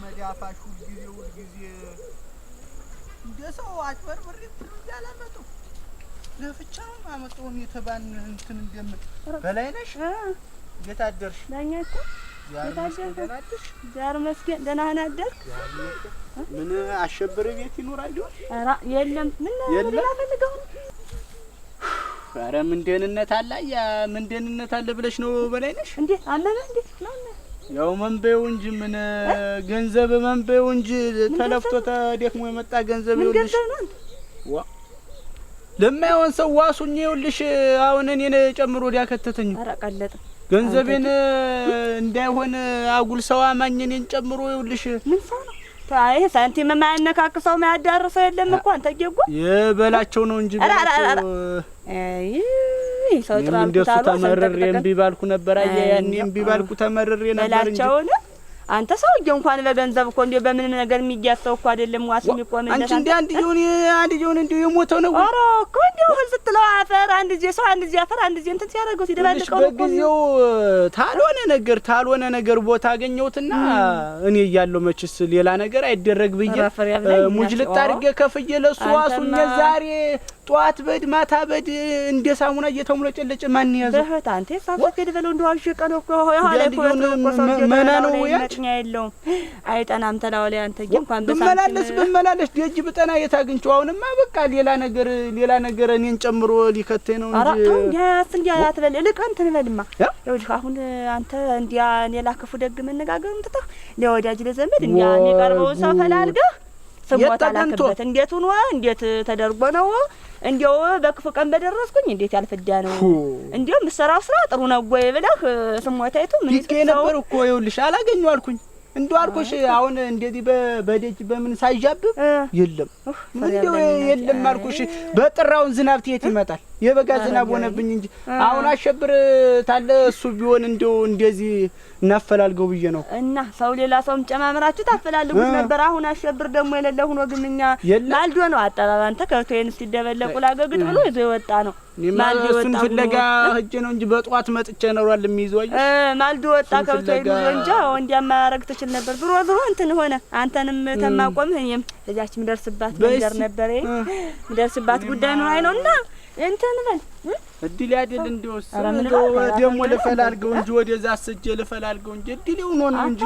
መዳፋሽ ሁልጊዜ እንደ ሰው አጭበርብሬ ያላመጡ ለፍቻው ማመጣውን የተባን እንትን እንደምን በላይነሽ እንዴት አደርሽ? ዳኛችሁ ዛሬ መስገን ደህና አደርክ? ምን አሸብር ቤት ይኖራል? ኧረ የለም። ምን ሌላ ፈልገው ነው? ኧረ ምን ደህንነት አለ? ያ ምን ደህንነት አለ ብለሽ ነው በላይነሽ? እንዴ አመመ እንዴ? ያው መንበው እንጂ ምን ገንዘብ መንበው እንጂ ተለፍቶ ተደክሞ የመጣ ገንዘብ ይኸውልሽ። ዋ ለማይሆን ሰው ዋሱኝ ይኸውልሽ። አሁን እኔን ጨምሮ ዲያከተተኝ። ኧረ ቀለጥ ገንዘቤን እንዳይሆን አጉል ሰው አማኝ እኔን ጨምሮ ይኸውልሽ። ምን ሰው ነው? ታዬ ሳንቲም የማያነካክሰው የማያዳርሰው የለም እኮ አንተ ጌጎ የበላቸው ነው እንጂ ሰው ጥራም ታሎ ተመረረ እምቢ ባልኩ ነበር። ያኔ እምቢ ባልኩ ተመረረ ነበር እንጂ አንተ ሰውዬው እንኳን በገንዘብ እኮ እንዴ በምን ነገር የሚያስተው እኮ አይደለም። ዋስም እኮ ምን አንቺ እንዴ አንድ ጆን እንዴ የሞተው ነው። ኦሮ እኮ እንዴ ህልስጥለው አፈር አንድ ጊዜ ሰው አንድ ጊዜ አፈር አንድ ጊዜ እንትን ሲያደርገው ሲደባልቀው ነው። በጊዜው ታልሆነ ነገር ቦታ አገኘሁትና እኔ እያለሁ መችስ ሌላ ነገር አይደረግ ብዬ ሙጅልጥ አድርጌ ከፍዬ ለሱ ዋሱኝ። ዛሬ ጧት በድ ማታ በድ እንደ ሳሙና እየተሙለጨለጨ ማን ያዘ? በህት አንተ ሳፈከደ በለው እንደው አሽቀ ነው እኮ ያለ እኮ መና ነው ያጭ የለውም አይጠናም። ተላውለ አንተ ግን እንኳን በመላለስ ደጅ ብጠና የታግንቹ አሁንማ በቃ ሌላ ነገር እኔን ጨምሮ ሊከተኝ ነው እንጂ አራቱ እንዲያ አትበል ልቀን ትንበልማ ይኸውልህ አሁን አንተ እንዲያ ሌላ ክፉ ደግ መነጋገር እንትተህ ለወዳጅ ለዘመድ እንዲያ የሚቀርበው ሰው ፈላልገህ ስሞታ ላከበት እንዴት ሆኖ እንዴት ተደርጎ ነው እንዴው በክፉ ቀን በደረስኩኝ እንዴት ያልፈዳ ነው እንዴው ምሰራው ስራ ጥሩ ነው ወይ ብለህ ስሞታይቱ ምን ይከይ ነበር እኮ ይኸውልሽ አላገኘው አልኩኝ እንደው አልኩሽ አሁን እንደዚህ በደጅ በምን ሳይጃብብ የለም እንደው የለም አልኩሽ። በጥራውን ዝናብ ትየት ይመጣል የበጋ ዝናብ ሆነብኝ እንጂ አሁን አሸብር ታለ እሱ ቢሆን እንደው እንደዚህ እናፈላልገው ብዬ ነው። እና ሰው ሌላ ሰውም ጨማምራችሁ ታፈላልጉት ነበር። አሁን አሸብር ደግሞ የሌለ ሆኖ ግንኛ ማልዶ ነው አጣባባ አንተ ከርቶዬን ሲደበለቁ ላገግጥ ብሎ ይዞ የወጣ ነው። ማልዶ እሱን ፍለጋ ሄጄ ነው እንጂ በጧት መጥቼ ነሯል የሚይዘው ማልዶ ወጣ ከርቶዬ ይዞ እንጂ እንዲያማ ማረግ ትችል ነበር። ድሮ እንትን ሆነ አንተንም ተማቆምህ እኔም ለጃችም ደርስባት ነገር ነበር ደርስባት ጉዳይ ነው አይነውና እንትን በል እድል ያደል እንደውስ ደሞ ለፈላልገው እንጂ ወደዛ አስጀ ለፈላልገው እንጂ እድል ሆኖ ነው እንጂ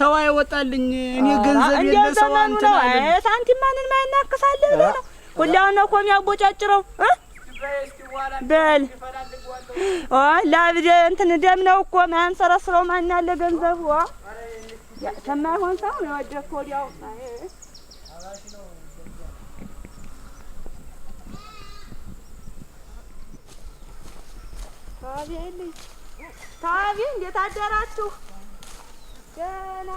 ሰው አይወጣልኝ እኔ ገንዘብ የለ ሰው አንተ አይደል ሳንቲም ማንን ማይናከሳለ ነው ሁላው ነው እኮ የሚያቦጫጭረው በል ላብደ እንትን ደም ነው እኮ ማን ሰረስረው ማን ያለ ገንዘብ ያ ሰማይሆን ሰው ነው ወደኮ ዲያው ታቢ እንዴት አደራችሁ? ገና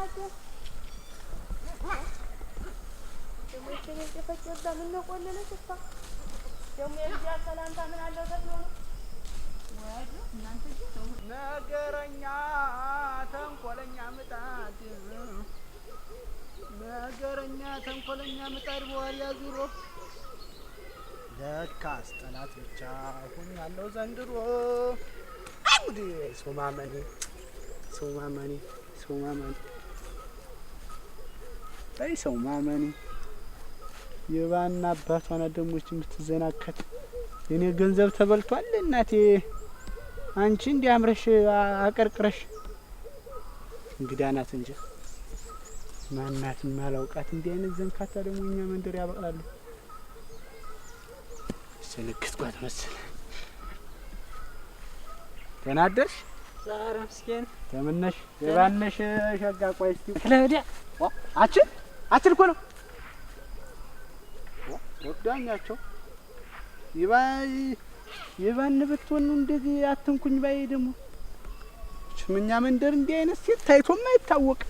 ደግሞ ተፈጨዳ ምን ነው ቆለለሽ እሷ ደግሞ የዚያ ሰላምታ ምን አለው ተብሎ ነው ወያጁ እናንተ ነገረኛ ተንኮለኛ ምጣድ በኋላ ያዙሮ ለካስ ጠላት ብቻ ሁን ያለው ዘንድሮ አውዲ ሶማመኒ አይ ሶማመኒ የባና አባቷና ደሞች የምትዘናከት የኔ ገንዘብ ተበልቷል። እናቴ አንቺ እንዲያምረሽ አቀርቅረሽ እንግዳ ናት እንጂ ማናት ማላውቃት እንዲህ አይነት ዘንካታ ደግሞ እኛ መንደር ያበቅላሉ። ስልክት ጓት መሰለ ተናደርሽ ዛሬ ምስኪን ተመነሽ የባነሽ ሸጋ ቆይስቲ ለወዲያ አችል እኮ ነው ወዳኛቸው ይባን ብትሆን እንደዚህ አትንኩኝ ባይ ደግሞ ችምኛ መንደር እንዲህ አይነት ሴት ታይቶም አይታወቅ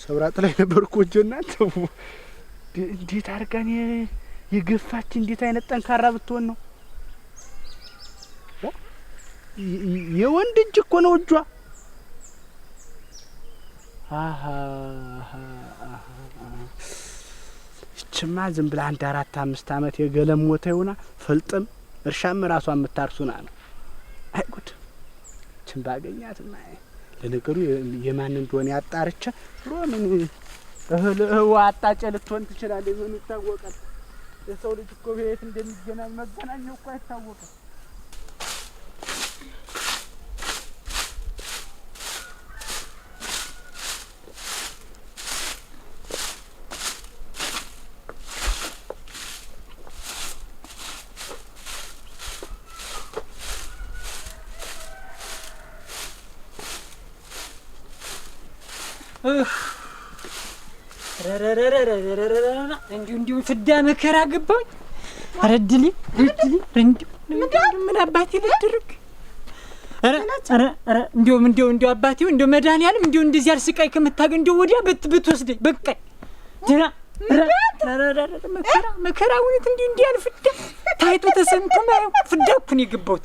ሰብራጥ ላይ ነበርኩ ወጀናት እንዴት አርጋን የገፋች እንዴት አይነት ጠንካራ ብትሆን ነው የወንድ እጅ እኮ ነው እጇ እችማ ዝም ብላ 4-5 አመት የገለሞተ ይሆና ፈልጥም እርሻም ራሷ የምታርሱና ነው። አይ ጉድ ይችን ባገኛትማ ለነገሩ የማን እንደሆነ ያጣርቻ ብሎ ምን እህል አጣጨ ልትሆን ትችላለች። ምን ይታወቃል? የሰው ልጅ እኮ ቤት እንደሚገናኝ መገናኘው እኮ አይታወቅም። እንዲሁ ፍዳ መከራ ገባኝ። ኧረ እድሌ ምን አባቴ ልድርግ? ኧረ እንዲሁ አባቴው እንዲሁ መድኃኒዓለም እንዲሁ እንደዚህ አልስቃይ ከምታገኝ እንዲሁ ወዲያ ብትወስደኝ በቃኝ። ደህና መከራ እውነት እንዲሁ ያለ ፍዳ ታይቶ ተሰምቶ ፍዳ እኮ ነው የገባሁት።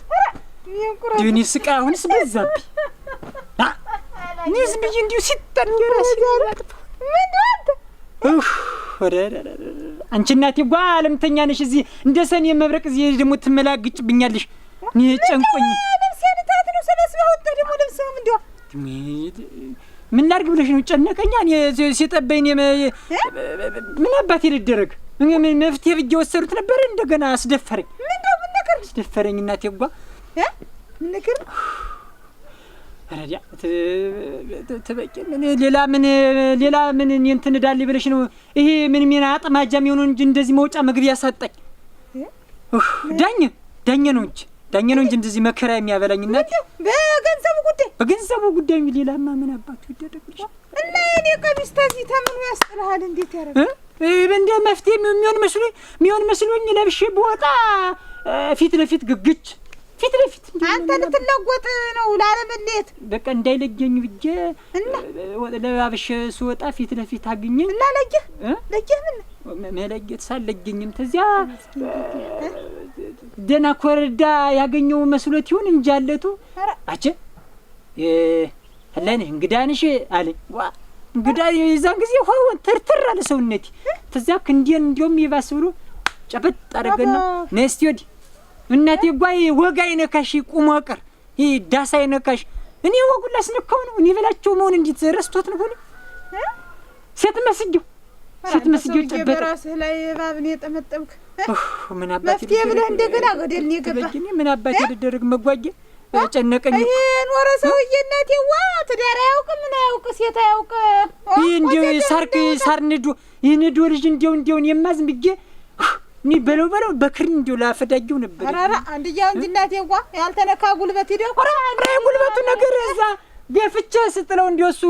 እንዲሁ እኔ ስቃይ አሁንስ በዛብኝ። እኔ ዝም ብዬ እንዲሁ ሲጠር ራሴ አንቺ እናቴ ጓ አለምተኛ ነሽ። እዚህ እንደ ሰኔ መብረቅ እዚህ ደግሞ ትመላግጭብኛለሽ። እኔ ጨንቆኝ ለምሳሌ ታት ነው ሰለስበው ወጣ ደግሞ ለምሳሌ እንዲያው ምን ላድርግ ብለሽ ነው? ጨነቀኛ። እኔ ሲጠበኝ ምን አባቴ ልደረግ? ምን መፍትሄ ብዬ ወሰዱት ነበር። እንደገና አስደፈረኝ። ምንድነው ምን ነገር አስደፈረኝ እናቴ ጓ ምን ነገር አረዲያ ተበቂ ሌላ ምን እንትን ዳሊ ብለሽ ነው? ይሄ ምን አጥማጃ የሚሆኑ እንጂ እንደዚህ መውጫ መግቢያ ያሳጣኝ ዳኘ ነው እንጂ እንደዚህ መከራ የሚያበላኝ እናቴ። በገንዘቡ ጉዳይ ሌላማ ምን አባቱ ይደረግልሽ? እና እኔ ቀሚስ ተዚህ ተምኑ ያስጥልሃል እንዴት ያረጋል? እንደ መፍትሄ የሚሆን መስሎኝ ለብሼ በወጣ ፊት ለፊት ግግች ፊት ለፊት አንተ ልትለወጥ ነው ላለመለየት በቃ እንዳይለየኝ ብዬ ለባብሽ ስወጣ ፊት ለፊት አግኘ እና ለየህ ምን መለየት ሳለየኝም ተዚያ ደና ኮረዳ ያገኘው መስሎት ይሁን እንጂ አለቱ አቸ አለኔ እንግዳንሽ አለኝ። ዋ እንግዳ የዛን ጊዜ ሆን ተርተር አለ ሰውነቴ። ተዚያ እንዲያውም ይባስ ብሎ ጨበጥ አደረገና ነስቲ ወዲ እናቴ ጓይ ወጋይ ነካሽ ቁሞ ቀር ይሄ ዳሳይ ነካሽ። እኔ ወጉላ ስነካው ነው እኔ በላቸው መሆን እንዴት ረስቶት ነው ሆነ ሴት መስጊው ጨበጥ በራስህ ላይ ባብኔ ጠመጠምክ። ምን አባቴ መፍትሄ ብለህ እንደገና ገደል ነው የገባ። ምን አባቴ ልደረግ መጓጌ ጨነቀኝ። ይሄ ኖረ ሰውዬ እናቴ ዋ ትዳር አያውቅ ምን አያውቅ ሴት አያውቅ። ይሄ እንዲው ሳር ንዱ ይሄ ንዱ ልጅ እንዲው የማዝም ብዬ እኔ በለው በክሪም እንዲው ላፈዳጊው ነበር። ኧረ አንድያው እንጂ እናቴ ዋ ያልተነካ ጉልበት ሂደው ጉልበቱ ነገር እዛ ገፍቼ ስጥለው እንዲው እሱ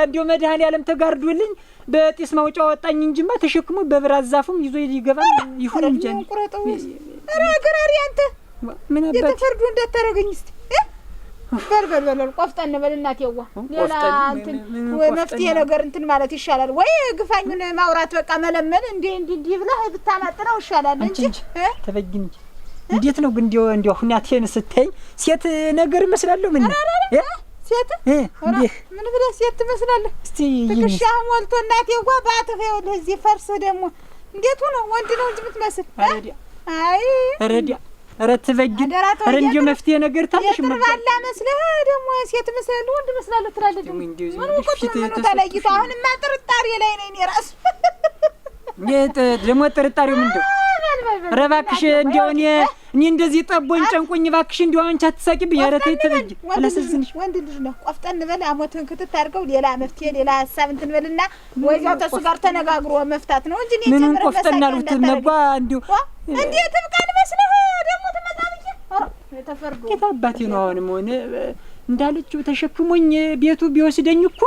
እንዲው መድኃኒዓለም ተጋርዶልኝ በጢስ ማውጫ ወጣኝ እንጂማ ተሸክሞ በብራት ዛፉም ይዞ ይገባል። ይሁን እንጂ ኧረ ገራሪ አንተ ምን አባቴ የተፈርዱ እንዳታረገኝ እስቲ በል ቆፍጠን በል እናቴ ዋ ሌላ እንትን ወይ መፍትሄ ነገር እንትን ማለት ይሻላል። ወይ ግፋኙን ማውራት በቃ መለመን እንዲህ ብለህ ብታማጥነው ይሻላል እንጂ ተበጊኝ እንዴት ነው ግን እንዲው ሁናቴን ስተኝ ሴት ነገር መስላለሁ። ምን ሴት ምን ብለህ ሴት ትመስላለህ? እስቲ ትክሻህ ሞልቶ እናቴ ዋ ባትህ ይኸውልህ እዚህ ፈርስ ደግሞ እንዴት ሆኖ ወንድ ነው እንጂ የምትመስል አይ ረዲያ ኧረ ትበጊን ኧረ እንዲው መፍትሄ ነገር ታለሽ ባላ መስለህ ደግሞ ሴት መስላለህ ወንድ መስላለህ ትላለህ። ምን ተለይቶ አሁንማ ጥርጣሬ ላይ ነኝ እኔ ራሱ ደግሞ ጥርጣሬው ምንድነው? ኧረ እባክሽ እንዲያው እኔ እንደዚህ ጠቦኝ ጨንቆኝ እባክሽ እንዲያው አንቺ አትሳቂብኝ። ኧረ ተይ ትበጊ አላሰዝንሽ። ወንድ ልጅ ነው ቆፍጠን በል አሞትህን ክትት አድርገው ሌላ መፍትሄ ሌላ ሀሳብ እንትን በልና ወይዛው ተሱ ጋር ተነጋግሮ መፍታት ነው እንጂ እኔ ምን ቆፍጠን አልኩት ነጓ እንዲያው እንዴት ትብቃል መስለህ ደግሞ ትመጣብኝ። ኧረ ተፈርዶ ከታባቴ ነው አሁንም ሆነ እንዳለችው ተሸክሞኝ ቤቱ ቢወስደኝ እኮ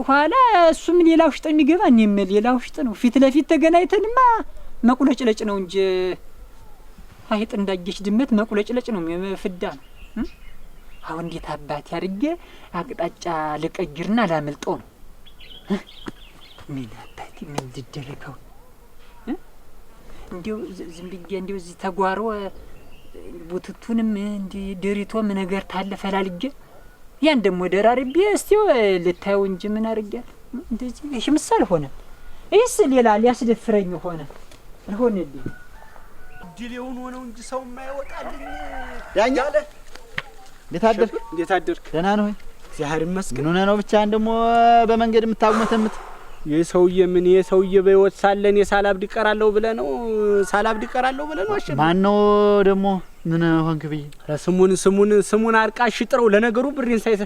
ኋላ እሱም ሌላ ውሽጥ የሚገባ እኔም ሌላ ውሽጥ ነው። ፊት ለፊት ተገናኝተንማ መቁለጭለጭ ነው እንጂ አይጥ እንዳየች ድመት መቁለጭለጭ ነው ፍዳ ነው። አሁን እንዴት አባቴ አድርጌ አቅጣጫ ልቀይርና ላመልጠው ነው? ምን አባቴ ምን ልደረገው? እንዲው ዝም ብዬ እንዲው እዚህ ተጓሮ ቡትቱንም እንዲ ድሪቶም ነገር ታለ ፈላልጌ ያን ደሞ ደራርቤ እስቲው ልታየው እንጂ ምን አርጋል እንደዚህ እሺ ምሳል ሆነ እይስ ሌላ ሊያስደፍረኝ ሆነ ዲሌውን ሆነው እንጂ ሰው የማይወጣልኝ ያኛለ እንዴት አደርክ? እንዴት አደርክ? ደህና ነው ወይ? እግዚአብሔር ይመስገን። ምን ሆነህ ነው ብቻህን ደግሞ በመንገድ የምታጉመተምት? የሰውዬ በህይወት ሳለ እኔ ሳላብድ እቀራለሁ ብለህ ነው? ማን ነው ደግሞ ምን ሆንክ ብዬ? ስሙን አርቃሽ ጥረው። ለነገሩ ብሬን ሳይሰ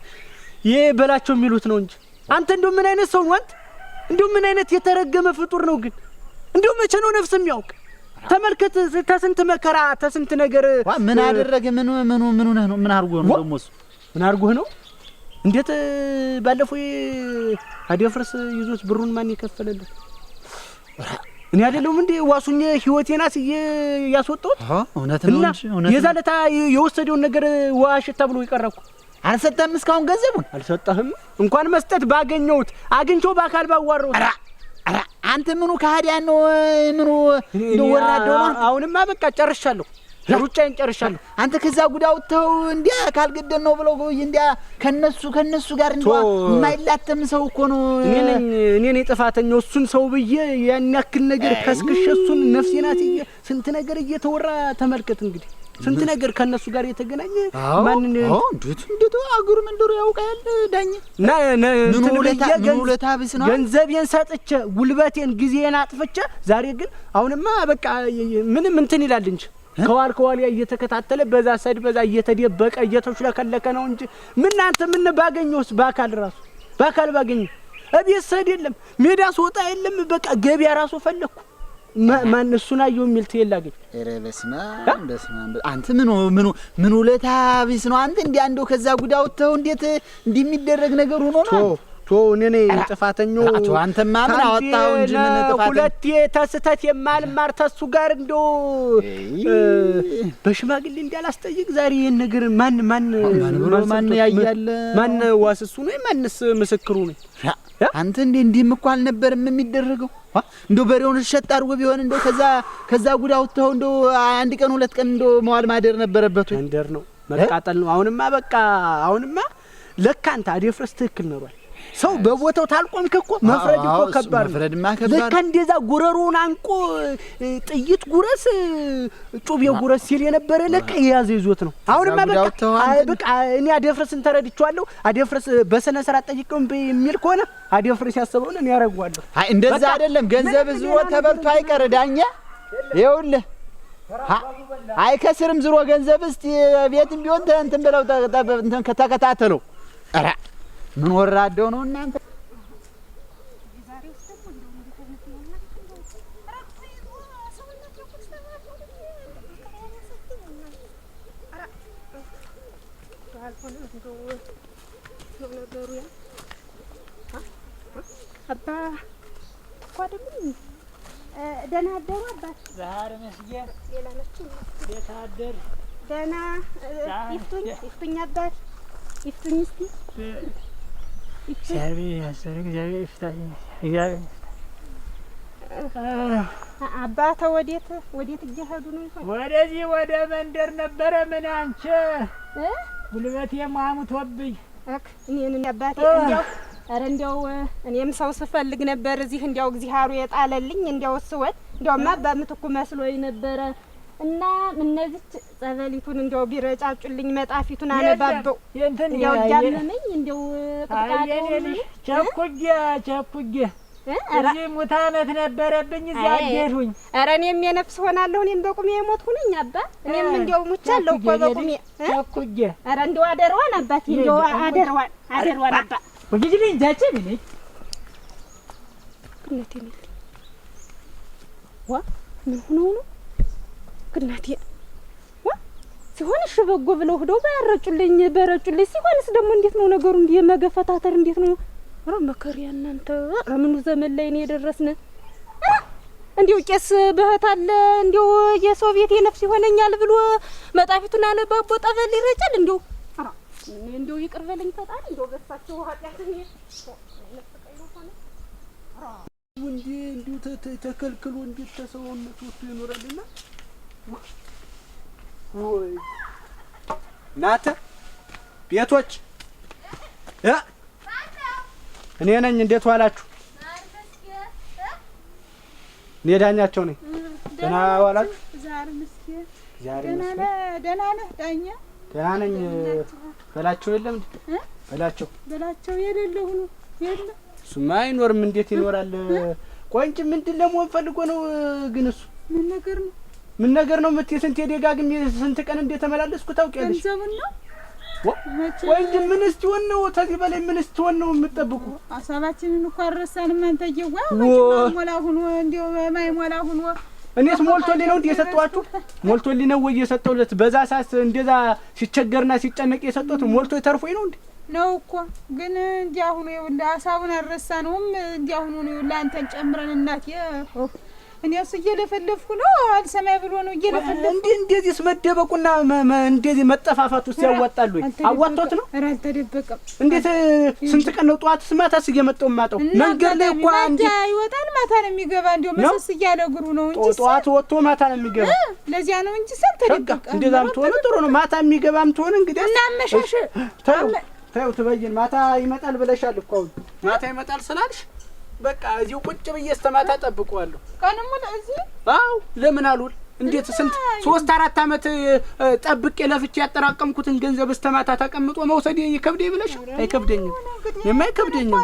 ይሄ በላቸው የሚሉት ነው እንጂ አንተ እንደው ምን አይነት ሰው ነው አንተ? እንደው ምን አይነት የተረገመ ፍጡር ነው ግን? እንደው መቼ ነው ነፍስ የሚያውቅ? ተመልከት፣ ተስንት መከራ ተስንት ነገር ምን አደረገ? ምን ነው? ምን አርጎ ነው ደግሞ እሱ? ምን አርጎህ ነው? እንዴት ባለፈው አዲፍርስ ይዞት ብሩን ማን ይከፈለልህ? እኔ አይደለሁም እንዴ ዋሱኝ ህይወቴን አስዬ ያስወጣሁት? እውነት ነው እንጂ እውነት። የዛለታ የወሰደውን ነገር ዋሽታ ብሎ ይቀረኩ። አልሰጠህም? እስካሁን ገንዘቡን አልሰጠህም? እንኳን መስጠት ባገኘሁት አግኝቼው በአካል ባዋረው። አንተ ምኑ ከሃዲያን ነው? ምኑ ወራደው ነው? አሁንማ በቃ ጨርሻለሁ፣ ሩጫዬን ጨርሻለሁ። አንተ ከዛ ጉዳውተው እንዲያ ካልገደል ነው ብለው እንዲያ ከነሱ ጋር እንዲያ የማይላተም ሰው እኮ ነው። እኔ ነኝ ጥፋተኛው። እሱን ሰው ብዬ ያን ያክል ነገር ከስክሽ እሱን ነፍሴን አትዬ ስንት ነገር እየተወራ ተመልከት እንግዲህ ስንት ነገር ከነሱ ጋር የተገናኘ ማን እንዴት አገሩ መንደሩ ያውቃል። ዳኛ ምን ውለታ ቢስ ነው? ገንዘቤን ሰጥቼ ጉልበቴን ጊዜን አጥፍቼ ዛሬ ግን አሁንማ በቃ ምንም እንትን ይላል እንጂ ከዋል እየተከታተለ በዛ ሰድ በዛ እየተደበቀ እየተሽለከለከ ነው እንጂ ምን አንተ ምን ባገኘውስ በአካል ባገኘው እቤት ሰድ የለም ሜዳ ስወጣ የለም በቃ ገበያ ራሱ ፈለኩ ማን እሱን አየው የሚል ትየላገኝ። ኧረ በስመ አብ አንተ ምን ውለታ ቢስ ነው አንተ? እንዴ አንዶ ከዛ ጉዳውተው እንዴት እንደሚደረግ ነገር ሆኖ ነው? እኔ ነኝ ጥፋተኛው። አንተማ ምን አወጣው እንጂ ምን ጥፋት? ሁለቴ ተስተት የማልማር ተሱ ጋር እንደው በሽማግሌ እንዳላስጠይቅ ዛሬ ይሄን ነገር ማን ያያል? ማን ዋስሱ ነው? ማንስ ምስክሩ ነው? አንተ እንዴም እኮ አልነበረም የሚደረገው። እንደው በሬውን ሸጥ አድርጎ ቢሆን እንደው ከዛ ጉዳውተው እንደው አንድ ቀን ሁለት ቀን እንደው መዋል ማደር ነበረበት። መንደር ነው መቃጠል ነው። አሁንማ ለካ አንተ አዲፍረስ ትክክል ነው። ሰው በቦታው ታልቆምክ እኮ መፍረድ እኮ ከባድ ነው። ለካ እንደዛ ጉረሩን አንቆ ጥይት ጉረስ ጩቤ ጉረስ ሲል የነበረ ለካ የያዘ ይዞት ነው። አሁንማ በቃ እኔ አዲፍረስን ተረድቻለሁ። አዲፍረስ በሰነ ስርዓት ጠይቀው የሚል ከሆነ አዲፍረስ ያሰበውን እኔ ያረጋዋለሁ። አይ እንደዛ አይደለም። ገንዘብ ዝሮ ተበልቶ አይቀር ዳኛ። ይኸውልህ አይከስርም ዝሮ ገንዘብ። እስቲ ቤትም ቢሆን እንትን ብለው እንትን ከተከታተለው ኧረ ምን ወራደው ነው እናንተ? አባ ቋድም ደህና አደሩ አባት? ዛሬ መስጊድ ሌላ ነች። ቤት አደር ደህና ይፍቱኝ አባት ይፍቱኝ እስቲ እግዚአብሔር ይፍታኝ። አባተ ወዴት እየሄዱ ነው? ወደዚህ ወደ መንደር ነበረ። ምን አንቺ ጉልበቴ ማሙቶብኝ እኔን አባቴ እንዲያው ኧረ እንዲያው እኔም ሰው ስፈልግ ነበር እዚህ እንዲያው እግዚአብሔር የጣለልኝ እንዲያው ስወት እንዲያውማ አባ ምትኩ መስሎኝ ነበረ እና እነዚህ ጸበሊቱን እንዲያው ቢረጫጩልኝ መጣፊቱን አነባበው እንዲያው ያመመኝ እንዲያው ቁጣጣው ቸኩጌ እዚህ ሙት ዓመት ነበረብኝ እዚያ አደርሁኝ። ኧረ እኔም የነፍስ ሆናለሁ። እኔም በቁሜ የሞት ሁነኝ አባ። እኔም እንዲያው ሙቻለሁ እኮ በቁሜ ቸኩጌ። ኧረ እንዲያው አደረዋን አባቴ እንዲያው አደረዋን አባ ወግጅልኝ ጃቼ ምን ግነቴ ነው ምን ሆኖ ነው ግናቴ ሲሆን እሺ በጎ ብለው ሄደው በረጩልኝ ሲሆንስ ደግሞ እንዴት ነው ነገሩ? እንዴ መገፈታተር እንዴት ነው? ኧረ መከሪያ እናንተ ምኑ ዘመን ላይ ነው የደረስነ? እንዲው ቄስ በህት አለ እንዲው የሰው ቤት የነፍስ ይሆነኛል ብሎ መጣፊቱን አነባቦ ጠበል ይረጫል። እንዲው ይቅር በለኝ ፈጣሪ። እንዲው በሳቸው ኃጢአት ነው እንዲሁ ተከልክሎ እንዴት ተሰውነት ወጥቶ ይኖራልና ወይ ናተ ቤቶች እኔ ነኝ። እንዴት ዋላችሁ? እኔ ዳኛቸው ነኝ። ደህና ዋላችሁ? ዛሬ ምስኪን ደህና ነህ ዳኛ? ደህና ነኝ። በላቸው የለም እንዴ? በላቸው የሌለው ሁሉ የለ። እሱማ አይኖርም። እንዴት ይኖራል? ቆይ እንጂ ምንድን ለመሆን ፈልጎ ነው ግን እሱ? ምን ነገር ነው የምትይ? ስንት ደጋግሜ ስንት ቀን እንደተመላለስኩ ታውቂያለሽ? ገንዘቡን ነው ወይ እንጂ ምን እስቲሆን ነው? ተዚህ በላይ ምን እስቲሆን ነው የምትጠብቁ? ሀሳባችንን እኮ አረሳንም። አንተ እየዋ ሞላ ሁኖ እንዲው ማይሞላ ሁኖ እኔስ ሞልቶልኝ ነው እንዴ የሰጠኋችሁ? ሞልቶልኝ ነው ወይ የሰጠሁለት? በዛ ሰዓት እንደዛ ሲቸገርና ሲጨነቅ የሰጠሁት ሞልቶ ተርፎኝ ነው እንዴ? ነው እኮ ግን እንዲያሁኑ ይኸውልህ ሀሳቡን አረሳነውም። እንዲያሁኑ ነው ይኸውልህ አንተን ጨምረን እናቴ እኔስ እየለፈለፍኩ ነው አልሰማይ ብሎ ነው እየለፈለፍኩ። እንደዚህ መደበቁና እንደዚህ መጠፋፋት ውስጥ ያዋጣሉ? አዋጣት ነው? ኧረ አልተደበቀም። እንዴት ስንት ቀን ነው ጠዋትስ ማታስ እየመጣሁ ማጣው? መንገድ ላይ እኮ አንዴ ይወጣል ማታ ነው የሚገባ። እንደው መሰስ እያለ እግሩ ነው እንጂ ጠዋት ወጥቶ ማታ ነው የሚገባ። ለዚያ ነው እንጂ ስንት ተደበቀ። እንደዛም ትሆነ ጥሩ ነው። ማታ የሚገባም ትሆነ እንግዲህ እና አመሻሽ ተው ትበይን። ማታ ይመጣል ብለሻል እኮ አሁን ማታ ይመጣል ስላልሽ በቃ እዚሁ ቁጭ ብዬ እስተማታ ጠብቀዋለሁ። ቀን ሙሉ እዚህ? አዎ ለምን አሉል? እንዴት ስንት 3-4 አመት ጠብቄ ለፍቼ ያጠራቀምኩትን ገንዘብ እስተማታ ተቀምጦ መውሰድ ይከብደኝ ብለሽ? አይከብደኝም። የማይከብደኝም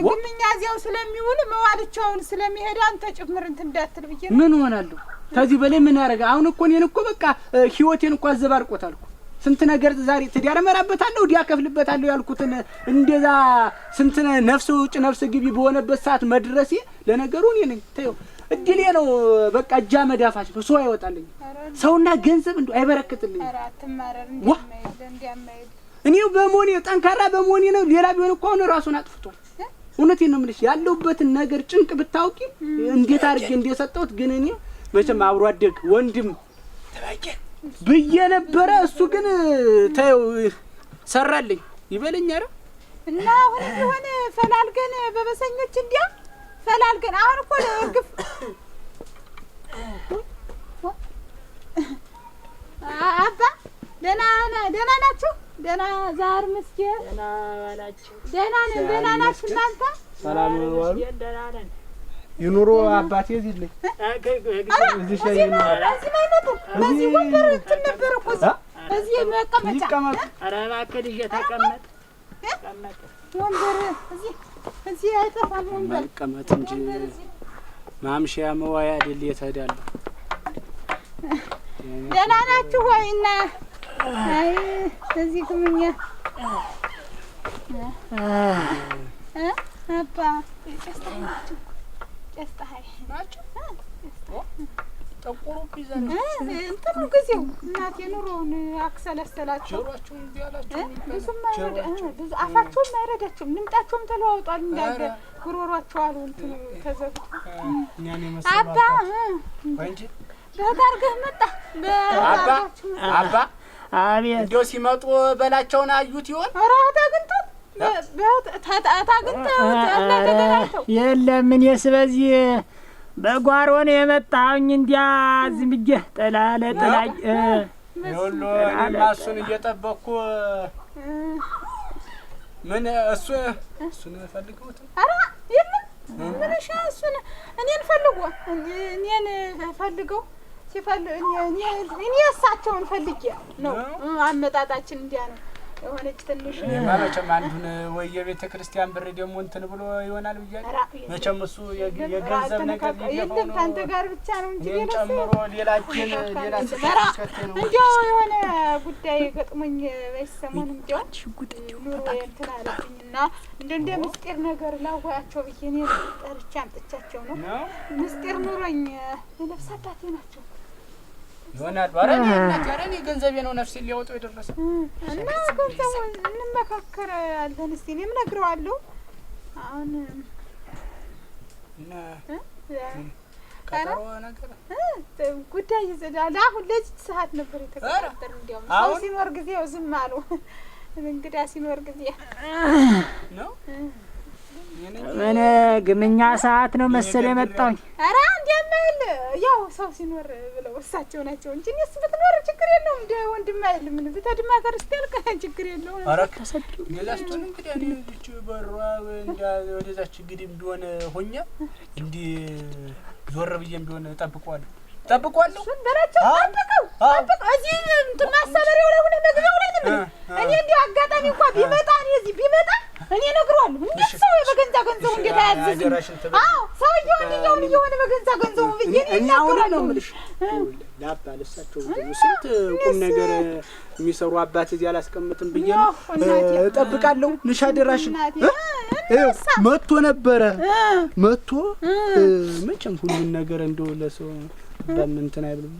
ግን እኛ እዚያው ስለሚውል መዋልቻውን ስለሚሄድ አንተ ጭምር እንትን እንዳትል ብዬ ነው። ምን ሆናለሁ? ከዚህ በላይ ምን ያደርጋ? አሁን እኮ እኔን እኮ በቃ ህይወቴን እኮ አዘባርቆታል እኮ። ስንት ነገር ዛሬ ትዳር እመራበታለሁ ዲያ ከፍልበታለሁ ያልኩትን እንደዛ ስንት ነፍስ ውጭ ነፍስ ግቢ በሆነበት ሰዓት መድረሴ ለነገሩ እኔ ነኝ። ተይው እድሌ ነው በቃ እጃ መዳፋች ነው። ሰው አይወጣልኝ ሰውና ገንዘብ እንደው አይበረክትልኝ። ኧረ አትማረር እንዲያማይል እኔው በመሆኔ ጠንካራ በመሆኔ ነው። ሌላ ቢሆን እኮ አሁን ራሱን አጥፍቷል። እውነቴን ነው የምልሽ። ያለሁበትን ነገር ጭንቅ ብታውቂ እንዴት አድርጌ እንደሰጠሁት ግን እኔ መቼም አብሮ አደግ ወንድም ብዬ ነበረ። እሱ ግን ተይው ሰራልኝ ይበለኝ። ኧረ እና አሁን ቢሆን ፈላልገን በበሰኞች እንዲያ ፈላልገን አሁን እኮ ለግፍ አባ ደህና ናችሁ? ደህና ዛር መስጊድ ደህና ዋላችሁ? ደህና ናችሁ እናንተ? ሰላም ነው ዋሉ? ደህና ነን። ይኑሮ አባቴ እዚህ ልኝ እዚህ ሻይ ነው። እዚህ ማይመጡ በዚህ ወንበር እንትን ነበር እኮ እዚህ መቀመጫ። ኧረ እባክህ ልጄ ተቀመጥ ተቀመጥ። ወንበር እዚህ አይጠፋም ወንበር መቀመጥ እንጂ ማምሻያ መዋያ አይደል የተዳለ። ደህና ናችሁ ወይ? እና አይ እዚህ ኩምኛ አባ ጨስታችሁ ጨስታhay ናችሁ? ጠቆሩ ቢዘን እንትኑ ጊዜው እናቴ ኑሮውን አክሰለሰላችሁ። ጆሮአችሁ እንዲያላችሁ ብዙ አፋችሁም አይረዳችሁም። ልምጣችሁም ተለዋውጧል እንዳለ ጉሮሯችሁ አሉ እንትኑ ተዘግቶ አባ እንጂ በታርገህ መጣ አባ አቤት። እንደው ሲመጡ በላቸውን አዩት ይሆን? ኧረ ታግንተው የለም እኔስ በዚህ በጓሮ ነው የመጣሁኝ። እንዲያ ዝም ብዬ ጥላ ለጥላ ይኸውልህ እኔማ እሱን እየጠበቅኩ ምን እሱን ፈልገውት? ኧረ የለም ምን እሺ እሱን እኔን ፈልገው ሲፈልግ እኔ እሳቸውን ፈልጌ ነው። አመጣጣችን እንዲያ ነው። የሆነች ትንሽ መቼም አንዱን ወይ የቤተ ክርስቲያን ብር ደግሞ እንትን ብሎ ይሆናል ብያለሁ። መቼም እሱ የገንዘብ ነገር ሊገባው ነው። ከአንተ ጋር ብቻ ነው እንጂ ጨምሮ ሌላችን ሌላ ነው። እንዲያው የሆነ ጉዳይ ገጥሞኝ በሰሞኑ እንዲያው ኑሮ እንትን አለብኝና እንደ ምስጢር ነገር ላዋያቸው ብዬ እኔ ጠርቼ አምጥቻቸው ነው። ምስጢር ኑሮኝ የነፍስ አባቴ ናቸው ይሆናል። ኧረ እኔ ገንዘቤ ነው ነፍሴ ሊያወጣው የደረሰ እና ገንዘቡ እንመካከራለን። እስኪ እኔም እነግረዋለሁ። አሁን እና ቀጠሮ ነገር ጉዳይ ይዘዳል። አሁን ለዚህ ሰዓት ነበር የተቀጠረው። እንዲያውም ሰው ሲኖር ጊዜው ዝም አሉ። እንግዳ ሲኖር ጊዜ ነው ምን ግምኛ ሰዓት ነው መሰል የመጣሁኝ። ኧረ እንደማይል ያው ሰው ሲኖር ብለው እሳቸው ናቸው እንጂ እኔስ ብትኖር ችግር የለውም። እንደ ወንድም አይል ምን ብትድማ ጋር እስኪያልቅ ችግር የለውም። ኧረ ሌላስቱን እንግዲህ እኔ ልጅ በሯ እንደ ወደዛች ግድም ቢሆን ሆኜ እንዲህ ዞር ብዬም ቢሆን እጠብቀዋለሁ። ጠብቋለሁ በላቸው። ጠብቀው እዚህ እንትን ማሰበሪያው ላይ ሆነ መግቢያው ላይ ነው። እኔ እንዲሁ አጋጣሚ እንኳን ቢመጣ እኔ እዚህ ቢመጣ እኔ እነግረዋለሁ። እንዴት ሰው በገንዛ ገንዘቡ እንዴት አያዝዝም? አዎ ሰውዬው አንደኛውን እየሆነ በገንዛ ገንዘቡ ብዬ እኔ አሁን ነው የምልሽ። ላባለሳቸው ስንት ቁም ነገር የሚሰሩ አባት እዚህ አላስቀምጥም ብዬ ነው እጠብቃለሁ። ልሽ አደራሽን መጥቶ ነበረ መጥቶ መቼም ሁሉን ነገር እንደው ለሰው በእንትን አይብልም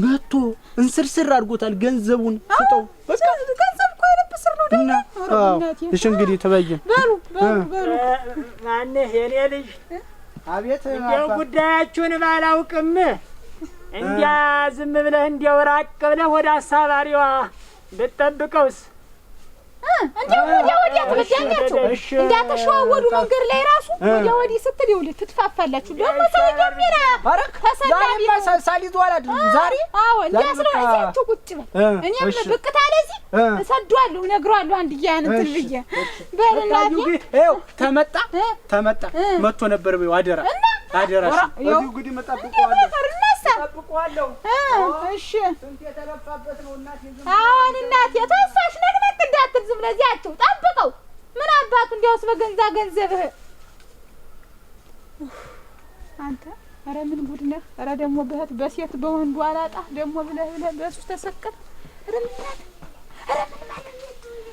መጥቶ እንስርስር አድርጎታል። ገንዘቡን ስጠው በቃ ገንዘብ እኮ የለብስር ነው ደህና። እሺ እንግዲህ ተበይን በሉ ማነህ የኔ ልጅ? አቤት እንደው ጉዳያችሁን ባላውቅም እንዲያ ዝም ብለህ እንዲያው ራቅ ብለህ ወደ አሳባሪዋ ብትጠብቀውስ? ወዲያ ትበጃኛችሁ እንዳትሸዋወዱ መንገድ ላይ ራሱ ወዲያ ወዲህ ስትል ይኸውልህ ትጥፋፋላችሁ። ደግሞ ሰውዬው ሚና ተሰዳቢ ሳሊዝ ዋላድ ዛሬ አዎ እንዲያስለው እዚያችሁ ቁጭ በል። እኔም ብቅ ታለ እዚህ እሰዷለሁ እነግረዋለሁ። አንድያ እንትን ብዬ በልናት ይኸው ተመጣ መጥቶ ነበር በይው። አደራ አደራሽ እዚሁ እንግዲህ ጠብቀዋለሁ። እሺ ስንት የተለፋበት ነው እናቴ። አሁን እናቴ ተሳሽ ነቅነቅ እንዳትል ዝም ብለህ እዚያቸው ጠብቀው። ምን አባቱ እንዲያውስ በገንዛ ገንዘብህ አንተ። ኧረ ምን ጉድ ነህ! ኧረ ደግሞ በህት በሴት በወንዱ አላጣ ደግሞ ብለህ በእሱ ተሰቀል። ኧረ ምን ማለት ኧረ ምን ማለት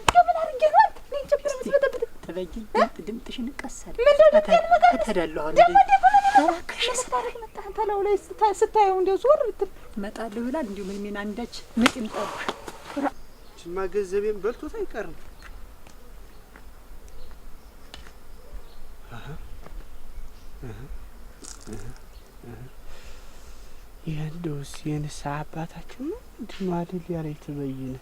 እንደው ምን አድርጌ ነው አንተ እኔን ችግር የምትበጠብጥ? ተበጅል ድምጥሽን ቀሰል ተዳለሁ ተባከሽ ስታረግ መጣ ተለው ላይ ስታየው እንደው ዞር ብትል እመጣለሁ ይላል። እንዲሁ ምን ምን አንዳች ምጥ ይምጣብሽ። እቺማ ገንዘቤን በልቶት አይቀርም። የእንደውስ የንስሐ አባታችን ነው እንዲህ ነው አይደል ያለኝ ትበይነ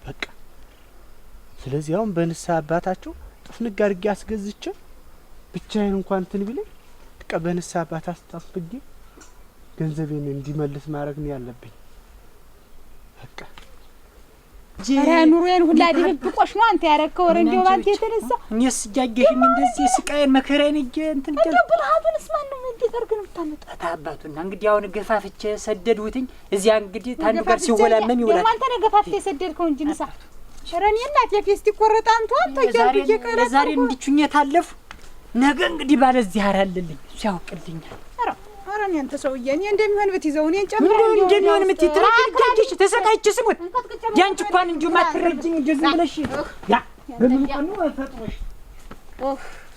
በቃ። ስለዚህ አሁን በንስሐ አባታቸው ጥፍንግ አድርጌ አስገዝቼ ብቻዬን እንኳን እንትን ቢለኝ በቃ በንስሐ አባት አስታስብጌ ገንዘቤን እንዲመልስ ማድረግ ነው ያለብኝ። በቃ ኧረ ኑሮዬን ሁላ ድብቆሽ ነው አንተ ያረከው። ወረ እንደው ባንተ የተነሳ እኔስ እጃጌሽኝ እንደዚህ ስቃዬን መከራዬን እንትን እንደው ብልሃቱንስ ማን ነው እንዴት አድርገህ ነው የምታመጣው? አባቱና እንግዲህ አሁን ገፋፍቼ ሰደድሁትኝ። እዚያ እንግዲህ ታንዱ ጋር ሲወላመም ይውላል። አንተ ነው ገፋፍቼ የሰደድከው እንጂ ንሳ ኧረ እኔ እናቴ ፌስቲ ቆረጣ አንተ ተያይዬ ቀረ ዛሬ እንድቹኝ ታለፉ። ነገ እንግዲህ ባለዚህ አራልልኝ ሲያውቅልኛል። ኧረ እኔ አንተ ሰውዬ እኔ እንደሚሆን ብትይዘው እኔን ጨምሮ እንደሚሆን የምትይትረጅ ተሰቃይቼ ስሞት ያንቺ እንኳን እንዲሁ ማትረጅኝ እንደ ዝም ብለሽ ያ በምን ቀኑ ፈጥሮሽ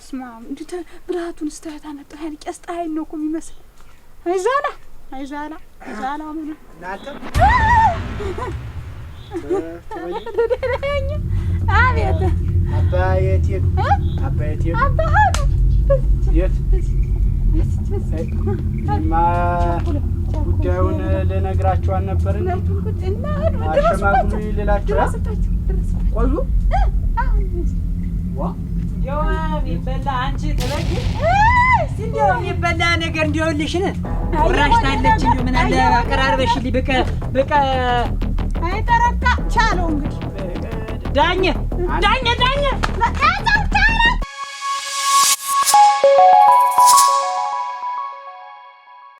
ስማ እንዴት ብልሃቱን ስታያት አመጣህ? ያን ቀስጣይ ነው እኮ የሚመስል። አይዛላ ምን እናንተ አቤት አባዬት የት ማ ጉዳዩን ልነግራችሁ አልነበር እንዴ? አሸማግሉ ይልላችሁ ቆዩ። እንዲያው የሚበላ አንቺ ትበጊ እንዲያው የሚበላ ነገር እንዲያውልሽን ቁራሽ ታለች እንዲሁ ምን አለ አቀራርበሽልኝ በቃ አይተረካ ቻለው እንግዲህ ዳኘ ለካታው ታራ